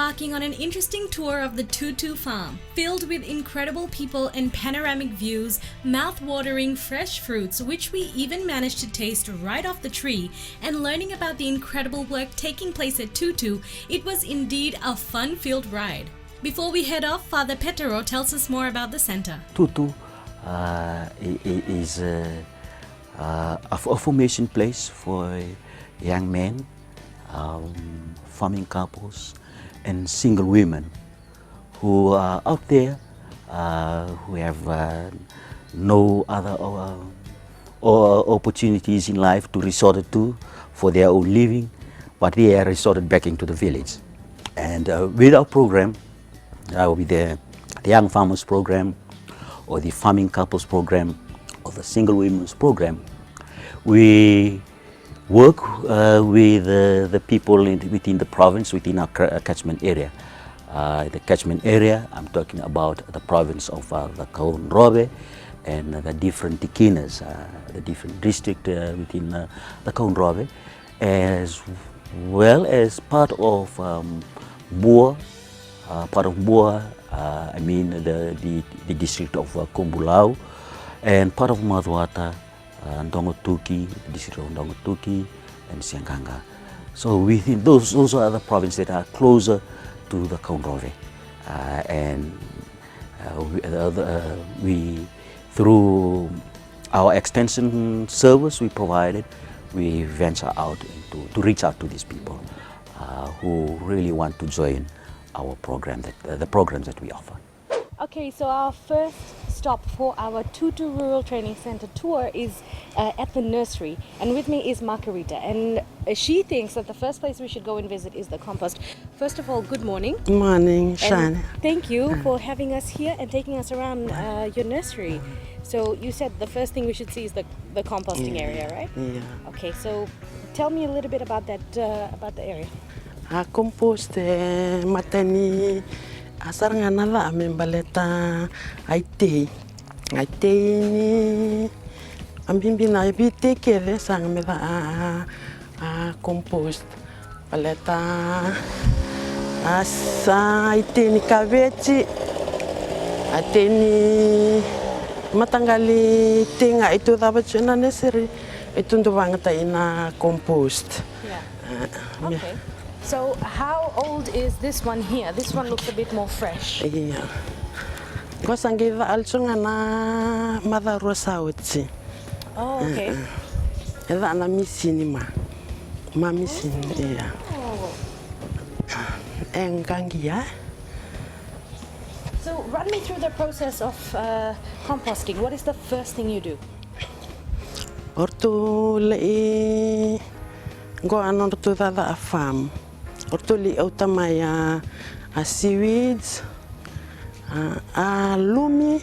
embarking on an interesting tour of the Tutu farm, filled with incredible people and panoramic views, mouth-watering fresh fruits which we even managed to taste right off the tree, and learning about the incredible work taking place at Tutu. It was indeed a fun-filled ride. Before we head off, Father Petero tells us more about the center. Tutu is a formation place for young men, farming couples, and single women who are out there, who have no other opportunities in life to resort to for their own living, but they are resorted back into the village. And with our program, with the Young Farmers Program, or the Farming Couples Program, or the Single Women's Program, we work with the people within the province, within our catchment area. The catchment area, I'm talking about the province of the Kaunrobe and the different tikinas, the different districts within the Kaunrobe, as well as part of Boa, I mean the district of Kombulau, and part of Madhuata, Ndongotuki, the district of Ndongotuki, and Sianganga. So within those are the provinces that are closer to the Kaunrobe, and we through our extension service we provided, we venture out to reach out to these people who really want to join our program, the programs that we offer. Okay, so our first stop for our Tutu Rural Training Center tour is at the nursery, and with me is Margarita, and she thinks that the first place we should go and visit is the compost. First of all, good morning. Good morning, Shana. Thank you for having us here and taking us around your nursery. So you said the first thing we should see is the composting area, right? Yeah. Okay, so tell me a little bit about that, about the area. Compost matani asar nganala amin baleta aite ni ambimbi na bite kele sang me da compost baleta asa aite ni kavechi aite ni matangali tinga itu da bachuna neseri itu ndo bangata ina compost. Yeah. Okay. So how old is this one here? This one looks a bit more fresh. Yeah. Gosangiva alchunga na mother rosauti. Oh, okay. Ela na misini ma misini yeah. Engangia. So run me through the process of composting. What is the first thing you do? Orto le go anon to the farm. Ortoli autamaya seaweeds, lumi,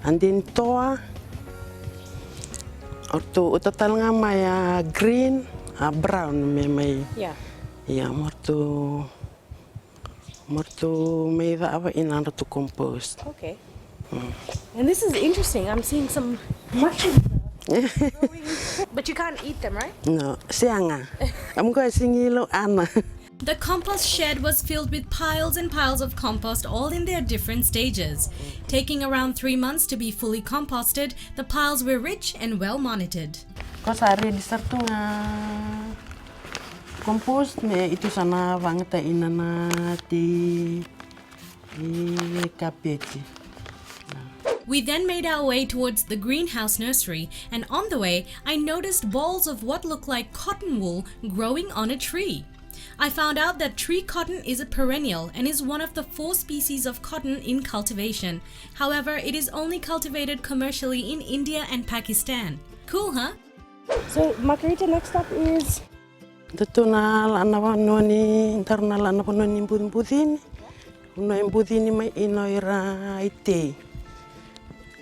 and then toa. Orto utatalanga maya green, brown me may. Yeah. Yeah, morto may the ava in under to compost. Okay. And this is interesting. I'm seeing some mushrooms growing, but you can't eat them, right? No, sianga. I'm going to sing you Anna. The compost shed was filled with piles and piles of compost, all in their different stages. Taking around 3 months to be fully composted, the piles were rich and well monitored. Kosari di sartu nga compost me itu sana vangta inana ti kapeti. We then made our way towards the greenhouse nursery, and on the way, I noticed balls of what looked like cotton wool growing on a tree. I found out that tree cotton is a perennial and is one of the 4 species of cotton in cultivation. However, it is only cultivated commercially in India and Pakistan. Cool, huh? So, Margarita, next up is? The tunal anavanoni, internal anavanoni budini, uno budini may inoira ite.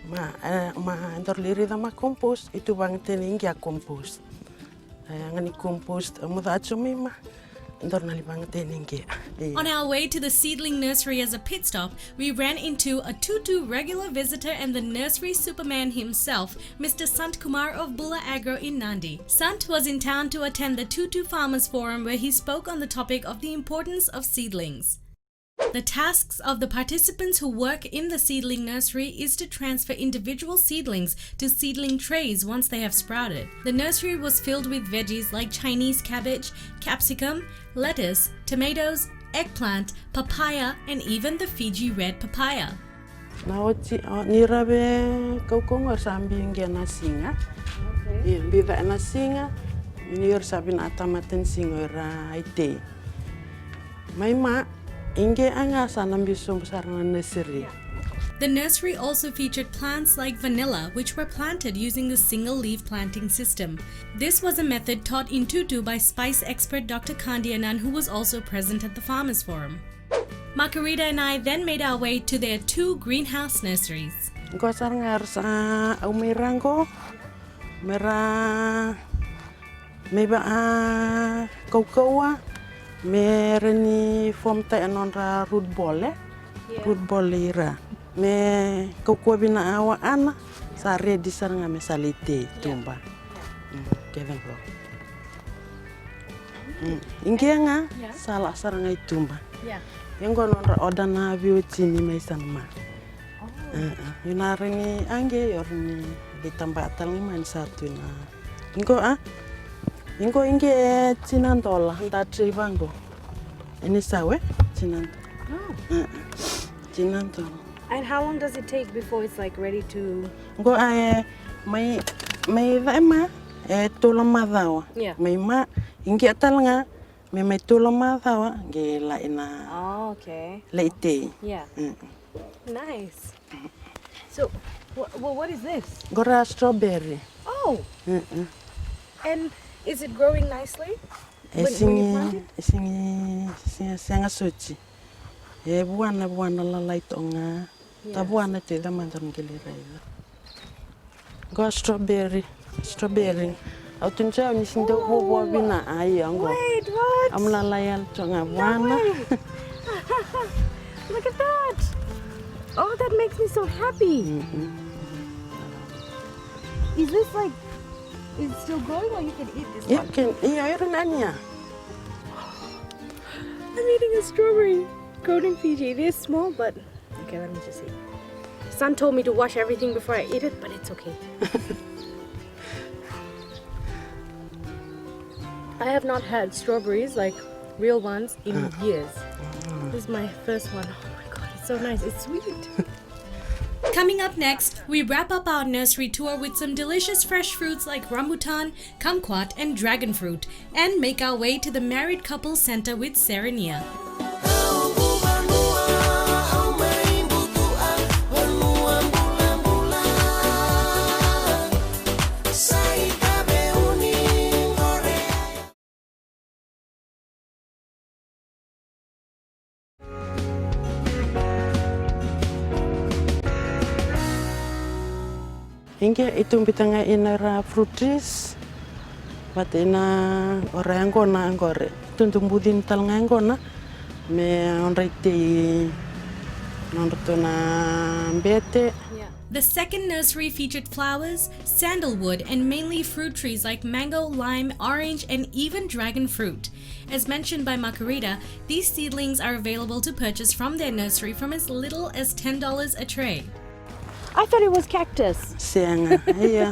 Ma ndorliri da ma compost, itu bang teningia compost. Ngani compost, muda achumima. On our way to the seedling nursery as a pit stop, we ran into a Tutu regular visitor and the nursery superman himself, Mr. Sant Kumar of Bulla Agro in Nandi. Sant was in town to attend the Tutu Farmers Forum where he spoke on the topic of the importance of seedlings. The tasks of the participants who work in the seedling nursery is to transfer individual seedlings to seedling trays once they have sprouted. The nursery was filled with veggies like Chinese cabbage, capsicum, lettuce, tomatoes, eggplant, papaya, and even the Fiji red papaya. Nirabe kaukong sambi ingia na singa. Okay. Biva na singa, minir sabi na atamaten singa ra ite. May ma inge anga sanam bisum sarana nursery. The nursery also featured plants like vanilla, which were planted using the single-leaf planting system. This was a method taught in Tutu by spice expert Dr. Kandianan, who was also present at the Farmers Forum. Margarita and I then made our way to their 2 greenhouse nurseries. Ko sarngar sa umirango mera meba kaukawa mereni form ta enonra root ball root ball ira me kaukawa bina awa ana sa ready sarnga me salite tumba kevin bro ingenga salah sarnga itumba yang nonra odana viutini me sanma Yunari angge yorni ditambah tal man satu na. Ingo inge cinantola ntatri bango. Ini sawe cinantola. Cinantola. And how long does it take before it's like ready to? Ingo may ma tulang madawa. Yeah. May ma inge tal nga may tulang madawa ge laina. Oh, okay. Laite. Yeah. Nice. So, what is this? Gora strawberry. Oh. And is it growing nicely? When you plant it? Singa suci. Buana la laitonga. Ta buana te da mandan gelira. Go strawberry. Autunja ni sindo bo bina ai ango. Wait, what? Amla layal tonga buana. Look at that. Oh, that makes me so happy. Is this like, is it still growing or you can eat this one? I'm eating a strawberry grown in Fiji. It is small, but okay, let me just see. Son told me to wash everything before I eat it, but it's okay. I have not had strawberries, like real ones, in years. This is my first one. Oh my god, it's so nice. It's sweet. Coming up next, we wrap up our nursery tour with some delicious fresh fruits like rambutan, kumquat, and dragon fruit, and make our way to the married couple center with Serenia. Inge itong bitanga inara fruit trees. But ina orangona angore. Tuntumbudin talangona me onrete nondotona bete. The second nursery featured flowers, sandalwood, and mainly fruit trees like mango, lime, orange, and even dragon fruit. As mentioned by Margarita, these seedlings are available to purchase from their nursery from as little as $10 a tray. I thought it was cactus. Sianga, yeah.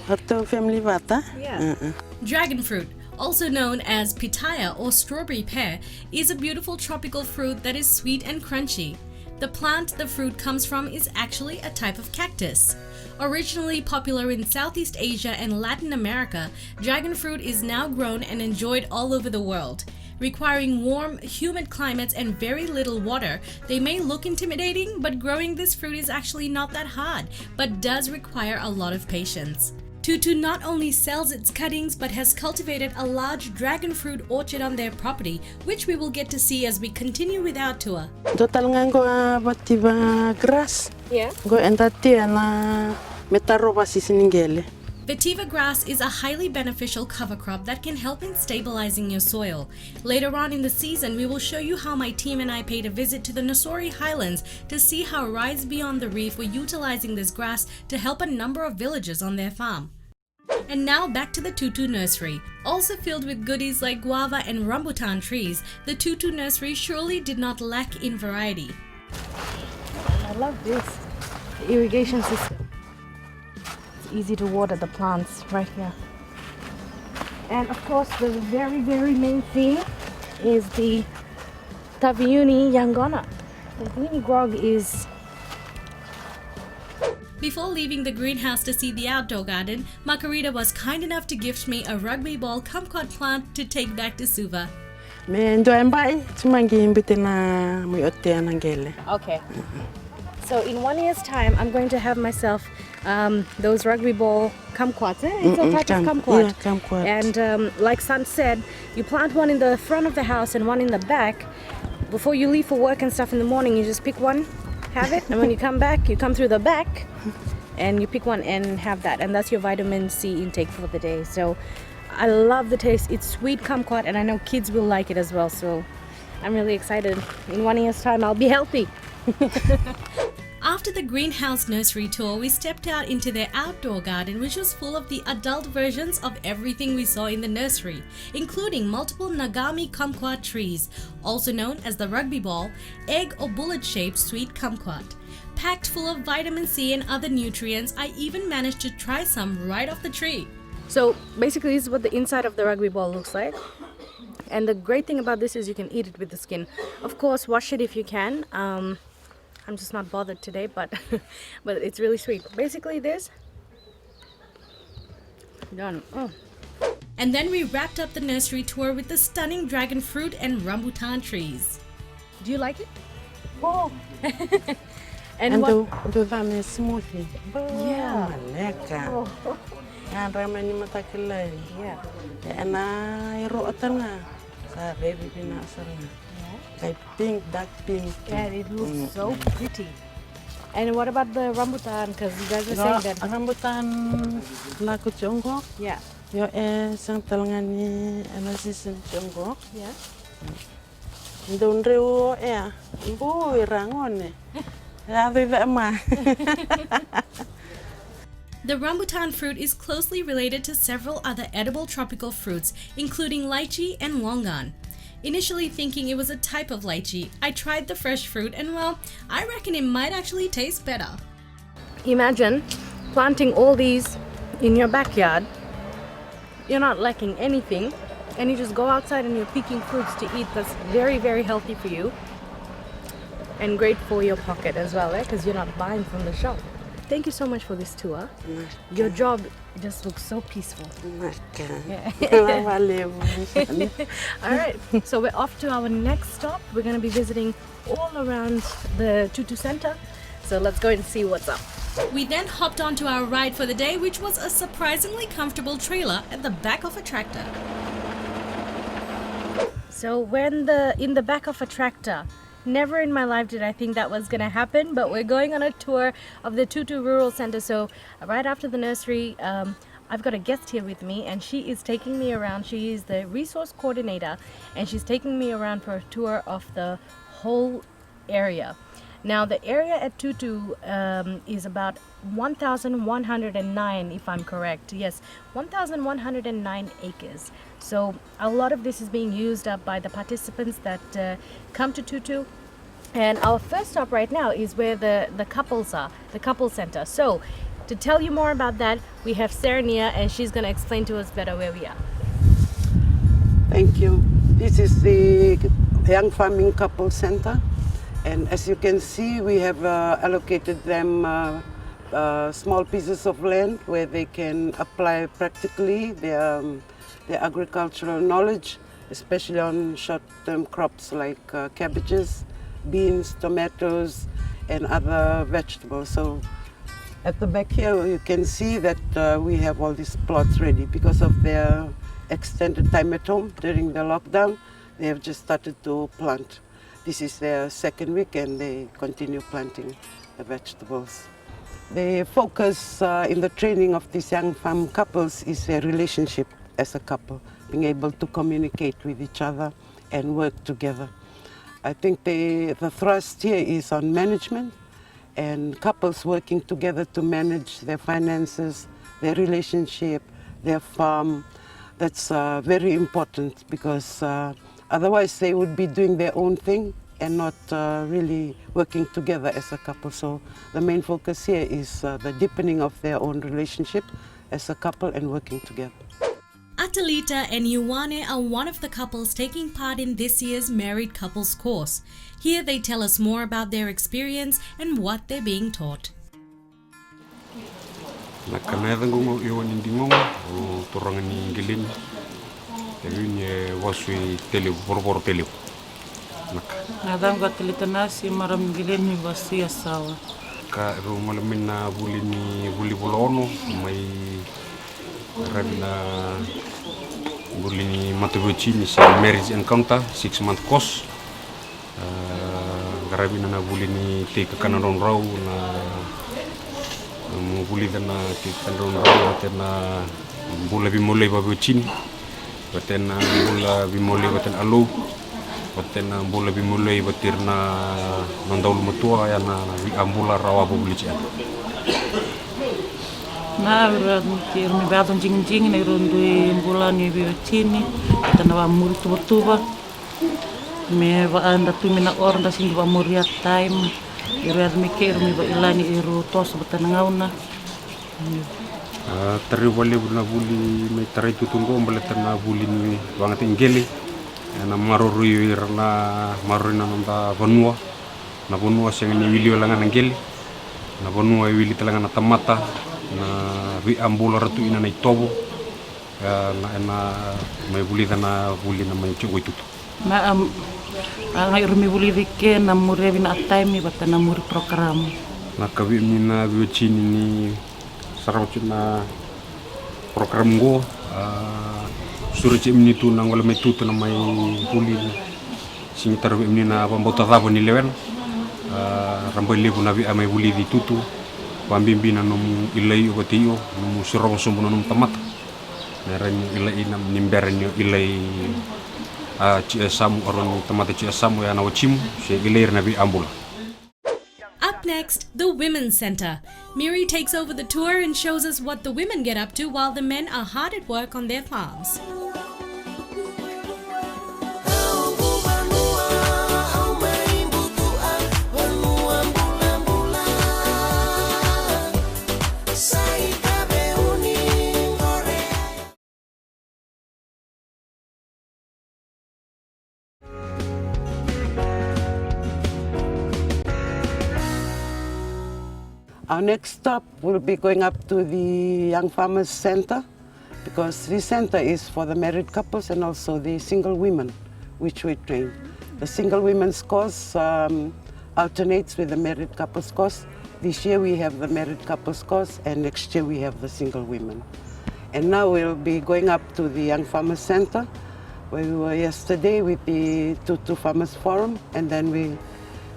Hatto family vata. Yeah. Dragon fruit, also known as pitaya or strawberry pear, is a beautiful tropical fruit that is sweet and crunchy. The plant the fruit comes from is actually a type of cactus. Originally popular in Southeast Asia and Latin America, dragon fruit is now grown and enjoyed all over the world. Requiring warm, humid climates and very little water, they may look intimidating, but growing this fruit is actually not that hard, but does require a lot of patience. Tutu not only sells its cuttings, but has cultivated a large dragon fruit orchard on their property, which we will get to see as we continue with our tour. Total ngango bativa grass. Yeah. Go entati na metaroba sisiningele. Vetiver grass is a highly beneficial cover crop that can help in stabilizing your soil. Later on in the season, we will show you how my team and I paid a visit to the Nassori Highlands to see how Rise Beyond the Reef were utilizing this grass to help a number of villagers on their farm. And now back to the Tutu Nursery. Also filled with goodies like guava and rambutan trees, the Tutu Nursery surely did not lack in variety. I love this. The irrigation system. It's easy to water the plants right here. And of course, the very, very main thing is the Taviuni Yangona. The Taviuni grog is... Before leaving the greenhouse to see the outdoor garden, Margarita was kind enough to gift me a rugby ball kumquat plant to take back to Suva. Me enjoy mbai, tumangi imbite na muyote anangele. Okay. So in 1 year's time, I'm going to have myself those rugby ball kumquats. It's a type of kumquat. Yeah, kumquat. And like San said, you plant one in the front of the house and one in the back. Before you leave for work and stuff in the morning, you just pick one, have it, and when you come back, you come through the back and you pick one and have that. And that's your vitamin C intake for the day. So I love the taste. It's sweet kumquat, and I know kids will like it as well. So I'm really excited. In 1 year's time, I'll be healthy. After the greenhouse nursery tour, we stepped out into their outdoor garden, which was full of the adult versions of everything we saw in the nursery, including multiple Nagami kumquat trees, also known as the rugby ball, egg or bullet-shaped sweet kumquat. Packed full of vitamin C and other nutrients, I even managed to try some right off the tree. So basically, this is what the inside of the rugby ball looks like. And the great thing about this is you can eat it with the skin. Of course, wash it if you can. I'm just not bothered today, but but it's really sweet. Basically this. Done. Oh. And then we wrapped up the nursery tour with the stunning dragon fruit and rambutan trees. Do you like it? Oh. And what? do them smoothie. Yeah. Maleka. And ramani matakilay. Yeah. And I wrote na sa baby pinasarna. Like pink, dark pink. Yeah, it looks so pretty. And what about the rambutan? Because you guys were saying that. Rambutan laku chongo. Yeah. Yo sang talangani anasis chongo. Yeah. Ndonreo mbu irangone. Ya vive ma. The rambutan fruit is closely related to several other edible tropical fruits, including lychee and longan. Initially thinking it was a type of lychee, I tried the fresh fruit and well, I reckon it might actually taste better. Imagine planting all these in your backyard. You're not lacking anything, and you just go outside and you're picking fruits to eat. That's very, very healthy for you and great for your pocket as well, because you're not buying from the shop. Thank you so much for this tour. Your job just looks so peaceful. All right, so we're off to our next stop. We're going to be visiting all around the Tutu Center. So let's go and see what's up. We then hopped onto our ride for the day, which was a surprisingly comfortable trailer at the back of a tractor. So we're in the back of a tractor. Never in my life did I think that was going to happen, but we're going on a tour of the Tutu Rural Center. So right after the nursery, I've got a guest here with me, and she is taking me around. She is the resource coordinator, and she's taking me around for a tour of the whole area. Now the area at Tutu is about 1,109, if I'm correct. Yes, 1,109 acres. So a lot of this is being used up by the participants that come to Tutu. And our first stop right now is where the couples are, the couple center. So to tell you more about that, we have Serenia, and she's going to explain to us better where we are. Thank you. This is the Young Farming Couple Center. And as you can see, we have allocated them small pieces of land where they can apply practically their agricultural knowledge, especially on short-term crops like cabbages, beans, tomatoes, and other vegetables. So at the back here, you can see that we have all these plots ready because of their extended time at home during the lockdown. They have just started to plant. This is their second week, and they continue planting the vegetables. The focus in the training of these young farm couples is their relationship as a couple, being able to communicate with each other and work together. I think the thrust here is on management and couples working together to manage their finances, their relationship, their farm. That's very important because otherwise they would be doing their own thing and not really working together as a couple. So the main focus here is the deepening of their own relationship as a couple and working together. Atalita and Ioane are one of the couples taking part in this year's Married Couples course. Here they tell us more about their experience and what they're being taught. Nakanayadhango Ioane ndingongo torangani ngilini tewinye wasui tele borbor tele. Nadhango Atalita nasi maram ngilini wasia sawa. Ka ro malamina bulini bulibolono mai rabina bulini matavicini sa marriage encounter 6-month course. Garabina na bulini tika kanaron raw na mubuli na tika kanaron raw tena bula bimolay babicini batena bula bimolay baten alo batena bula bimolay batirna nandaul matua ya na ambula rawa bulici. Na mikir mi baton jing na rundu bulan ni bicini tanawa mul tuba me va anda tu mina orda sing va moria time irat mikir mi va ilani iru tos batangauna Tari wale na buli me tarai tutunggo mbale tana buli ni bangat ingeli na marorui na marorui na nanda bonua sing ni wili langan ingeli na bonua wili talanga tamata na wi ambula ratu ina na itobo na mai buli na mai chugo tutu na ang irumi buli dike na murevi na time batana muri program na kawi mina biocini ni sarauci na program go suruci mini tu nang wala mai tutu na mai buli sing tarwi mini na pambota thabo ni lewen rambai lebu na wi mai buli di tutu pambimbina nom ilai obatio nom sirong sumbuno nom tamata neranyo ilai nam nimberanyo ilai samu aron tamata samu ya na wachimu se ilai na bi ambula. Up next, the Women's Center. Miri takes over the tour and shows us what the women get up to while the men are hard at work on their farms. Our next stop will be going up to the Young Farmers Center because this center is for the married couples and also the single women which we train. The single women's course alternates with the married couples course. This year we have the married couples course and next year we have the single women. And now we'll be going up to the Young Farmers Center where we were yesterday with the Tutu Farmers Forum, and then we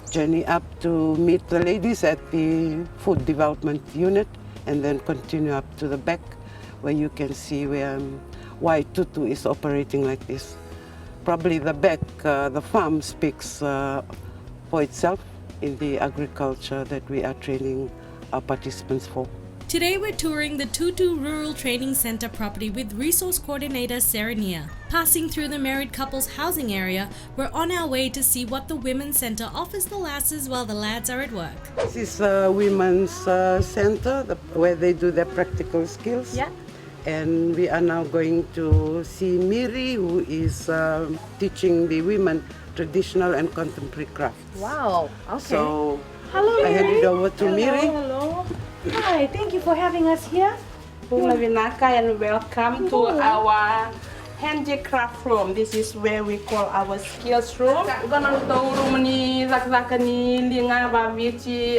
journey up to meet the ladies at the food development unit and then continue up to the back where you can see why Tutu is operating like this. Probably the back, the farm speaks for itself in the agriculture that we are training our participants for. Today we're touring the Tutu Rural Training Center property with Resource Coordinator Serenia. Passing through the married couples housing area, we're on our way to see what the Women's Center offers the lasses while the lads are at work. This is the Women's Center where they do their practical skills. Yeah. And we are now going to see Miri, who is teaching the women traditional and contemporary crafts. Wow. Okay. So Hello, I hand Miri. it over to Miri. Hello. Hi, thank you for having us here. Bula Vinaka and welcome to our handicraft room. This is where we call our skills room. Ganang tau room ni zak-zak ni linga bavici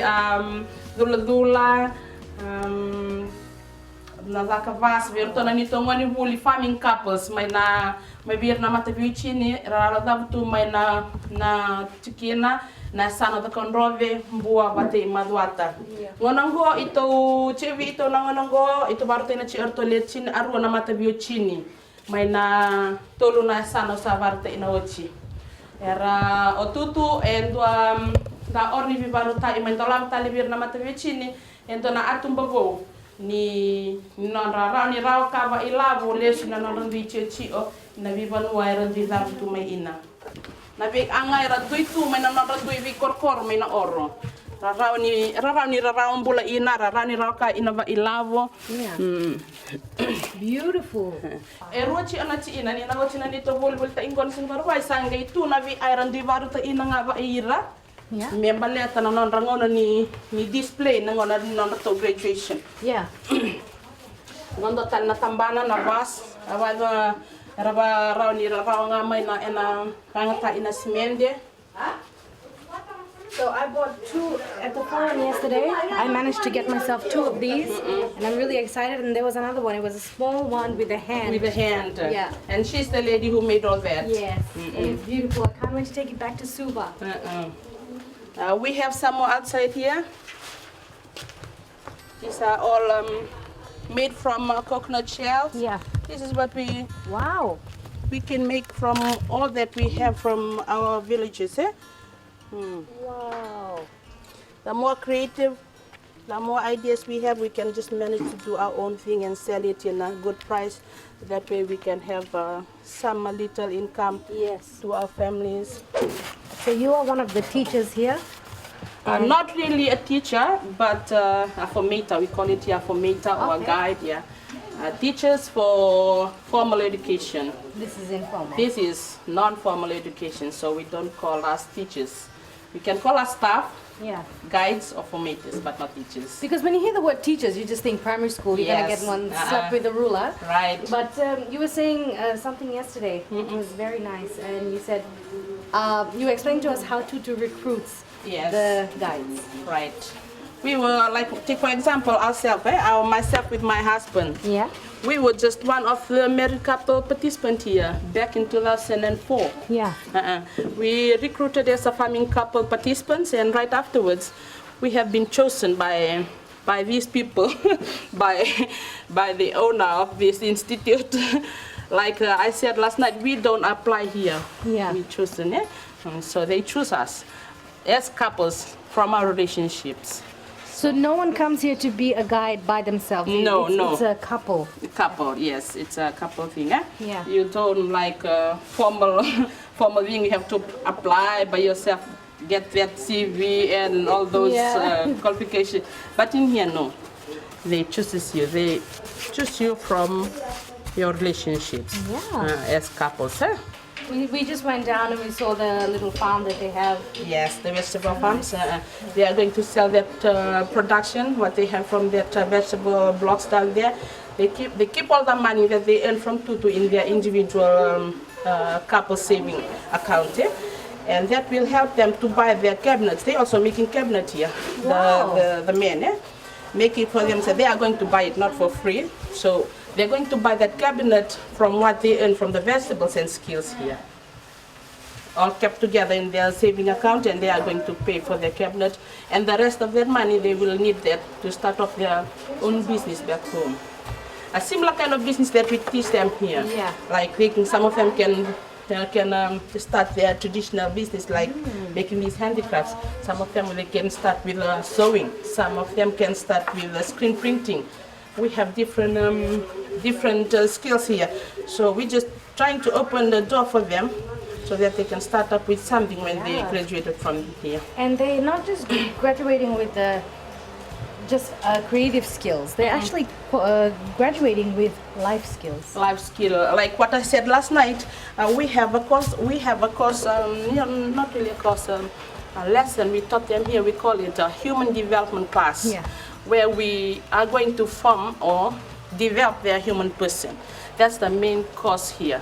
dula-dula na zaka vas virto na nito ngoni buli farming couples may bir na matavici ni rara tu may na tikina na sana da konrove mbua bate madwata ngonango ito chevi ito ngonango ito barte na chi ortolechin arwa na mata biochini may na tolo na sana sa barte ina ochi era otutu endo da orni vi baruta i mendolam talibir na mata biochini endo na atum babo ni non rara ni rao kava ilavo les na non viche chio na vivan waira di dav tu mai ina na be anga era tu mai na non tu vi korkor mai na oro rara ni rara bula ina rara ni rao ka ina va ilavo Beautiful. e rochi ana ti ina ni na rochi na ni to bol ta ingon sin var vai sanga itu na vi iron di varu ta ina nga va ira Yeah. membale ta na non rangona ni display na ngona non to graduation Yeah. ngondo tan na tambana na bas awa raba rauni raba nga mai na ena kangata ina simende. So I bought 2 at the farm yesterday. I managed to get myself 2 of these, and I'm really excited. And there was another one. It was a small one with a hand. With a hand. Yeah. And she's the lady who made all that. Yes, and it's beautiful. I can't wait to take it back to Suva. We have some more outside here. These are all made from coconut shells. Yeah. This is what we Wow. can make from all that we have from our villages. Wow. The more creative, the more ideas we have, we can just manage to do our own thing and sell it in a good price. That way we can have some little income Yes. to our families. So you are one of the teachers here. Not really a teacher, but a formator. We call it here a formator or a Okay. guide. Yeah, teachers for formal education. This is informal. This is non-formal education, so we don't call us teachers. We can call us staff, Yeah. guides, or formators, but not teachers. Because when you hear the word teachers, you just think primary school. You're gonna Yes. get one slapped with a ruler. Right. But you were saying something yesterday. It was very nice, and you said you explained to us how to recruit Yes. the guides. Right. We were like, take for example ourselves, myself with my husband. Yeah. We were just one of the married couple participants here back in 2004. Yeah. We recruited as a farming couple participants, and right afterwards, we have been chosen by these people, by the owner of this institute. Like I said last night, we don't apply here. Yeah. We chosen, so they choose us as couples from our relationships. So no one comes here to be a guide by themselves. No, no. It's a couple. Couple, yes, it's a couple thing. Yeah. You don't like formal thing. You have to apply by yourself, get that CV and all those qualifications. But in here, no. They choose you. They choose you from your relationships as couples. We just went down and we saw the little farm that they have. Yes, the vegetable farms. They are going to sell that production, what they have from that vegetable blocks down there. They keep all the money that they earn from Tutu in their individual couple saving account. And that will help them to buy their cabinets. They also making cabinet here. Wow. The men make it for them. So they are going to buy it not for free. So they're going to buy that cabinet from what they earn from the vegetables and skills here. All kept together in their saving account, and they are going to pay for their cabinet. And the rest of their money, they will need that to start off their own business back home. A similar kind of business that we teach them here. Yeah. Like some of them can start their traditional business, like making these handicrafts. Some of them they can start with sewing. Some of them can start with screen printing. We have different skills here, so we're just trying to open the door for them so that they can start up with something when they graduated from here. And they're not just graduating with just creative skills. They're actually graduating with life skills. Life skill, like what I said last night. We have a course. Not really a course. A lesson we taught them here. We call it a human development class. Yeah. Where we are going to form or develop their human person. That's the main course here.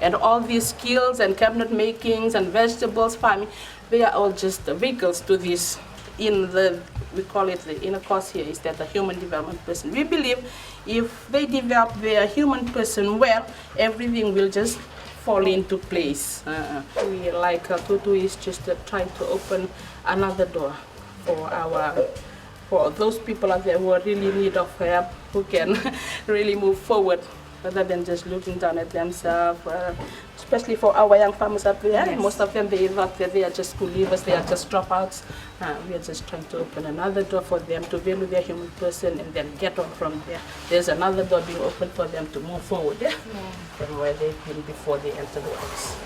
And all these skills and cabinet makings and vegetables farming, they are all just vehicles to this. We call it the inner course here, is that the human development person. We believe if they develop their human person well, everything will just fall into place. We like Tutu is just trying to open another door for those people out there who are really in need of help, who can really move forward rather than just looking down at themselves. Especially for our young farmers up there, Yes. most of them they are just school leavers, they are just dropouts. We are just trying to open another door for them to value their human person and then get on from there. There's another door being opened for them to move forward from where they've been before they enter the works.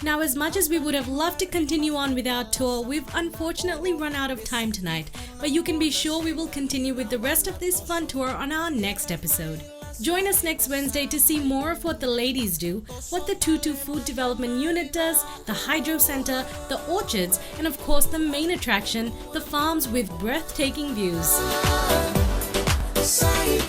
Now, as much as we would have loved to continue on with our tour, we've unfortunately run out of time tonight. But you can be sure we will continue with the rest of this fun tour on our next episode. Join us next Wednesday to see more of what the ladies do, what the Tutu Food Development Unit does, the Hydro Center, the orchards, and of course the main attraction, the farms with breathtaking views. Say